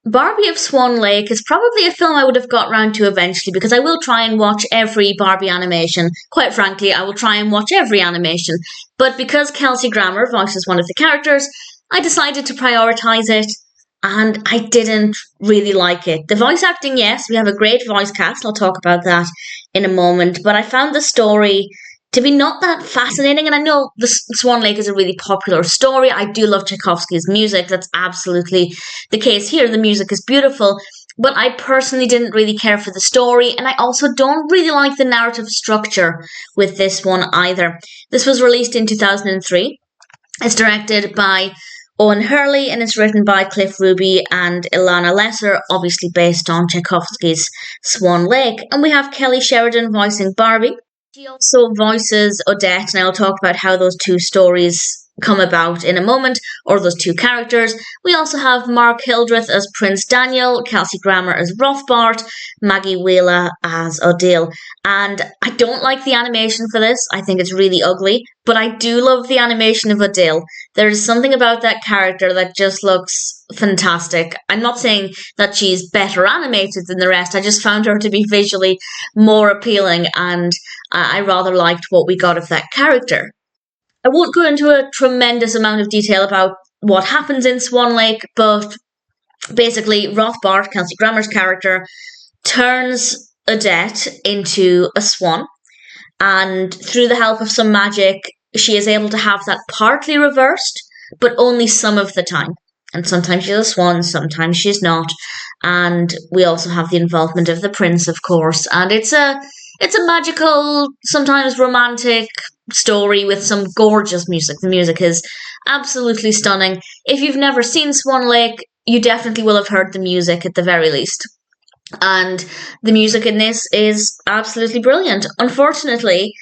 Barbie of Swan Lake is probably a film I would have got round to eventually because I will try and watch every Barbie animation. Quite frankly, I will try and watch every animation. But because Kelsey Grammer voices one of the characters, I decided to prioritise it, and I didn't really like it. The voice acting, yes, we have a great voice cast, I'll talk about that in a moment, but I found the story to be not that fascinating, and I know the Swan Lake is a really popular story. I do love Tchaikovsky's music, that's absolutely the case here. The music is beautiful, but I personally didn't really care for the story, and I also don't really like the narrative structure with this one either. This was released in 2003. It's directed by Owen Hurley, and it's written by Cliff Ruby and Elana Lesser, obviously based on Tchaikovsky's Swan Lake. And we have Kelly Sheridan voicing Barbie. She also voices Odette, and I'll talk about how those two stories come about in a moment, or those two characters. We also have Mark Hildreth as Prince Daniel, Kelsey Grammer as Rothbart, Maggie as Odile. And I don't like the animation for this. I think it's really ugly, but I do love the animation of Odile. There's something about that character that just looks fantastic. I'm not saying that she's better animated than the rest. I just found her to be visually more appealing, and I rather liked what we got of that character. I won't go into a tremendous amount of detail about what happens in Swan Lake, but basically Rothbart, Kelsey Grammer's character, turns Odette into a swan, and through the help of some magic, she is able to have that partly reversed, but only some of the time. And sometimes she's a swan, sometimes she's not. And we also have the involvement of the prince, of course. And it's a magical, sometimes romantic story with some gorgeous music. The music is absolutely stunning. If you've never seen Swan Lake, you definitely will have heard the music at the very least. And the music in this is absolutely brilliant. Unfortunately,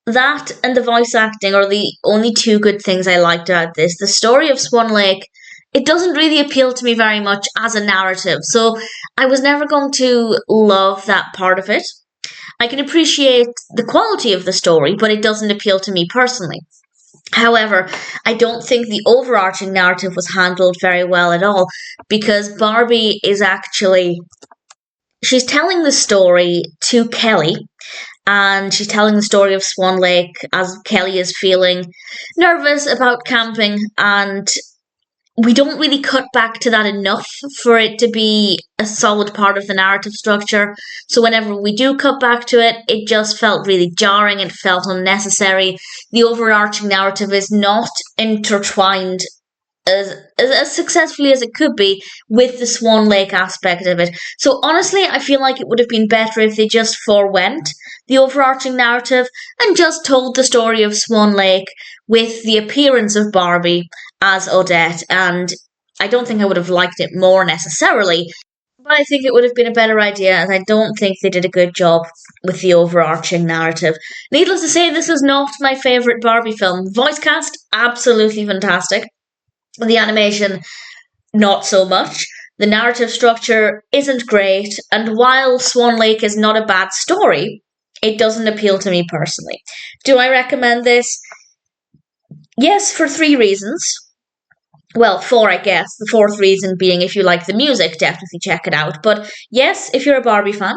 that and the voice acting are the only two good things I liked about this. The story of Swan Lake, it doesn't really appeal to me very much as a narrative, so I was never going to love that part of it. I can appreciate the quality of the story, but it doesn't appeal to me personally. However, I don't think the overarching narrative was handled very well at all, because Barbie is actually... she's telling the story to Kelly, and she's telling the story of Swan Lake as Kelly is feeling nervous about camping, and we don't really cut back to that enough for it to be a solid part of the narrative structure. So whenever we do cut back to it, it just felt really jarring. It felt unnecessary. The overarching narrative is not intertwined as successfully as it could be with the Swan Lake aspect of it. So honestly, I feel like it would have been better if they just forewent the overarching narrative and just told the story of Swan Lake with the appearance of Barbie as Odette. And I don't think I would have liked it more necessarily, but I think it would have been a better idea, and I don't think they did a good job with the overarching narrative. Needless to say, this is not my favourite Barbie film. Voice cast, absolutely fantastic. The animation, not so much. The narrative structure isn't great, and while Swan Lake is not a bad story, it doesn't appeal to me personally. Do I recommend this? Yes, for 3 reasons. Well, 4, I guess. The 4th reason being if you like the music, definitely check it out. But yes, if you're a Barbie fan.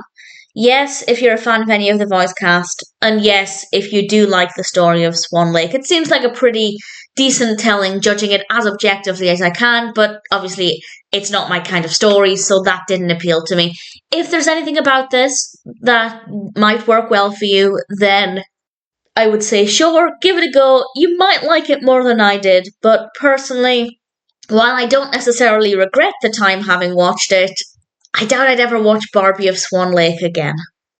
Yes, if you're a fan of any of the voice cast. And yes, if you do like the story of Swan Lake. It seems like a pretty decent telling, judging it as objectively as I can, but obviously it's not my kind of story, so that didn't appeal to me. If there's anything about this that might work well for you, then I would say sure, give it a go. You might like it more than I did, but personally, while I don't necessarily regret the time having watched it, I doubt I'd ever watch Barbie of Swan Lake again.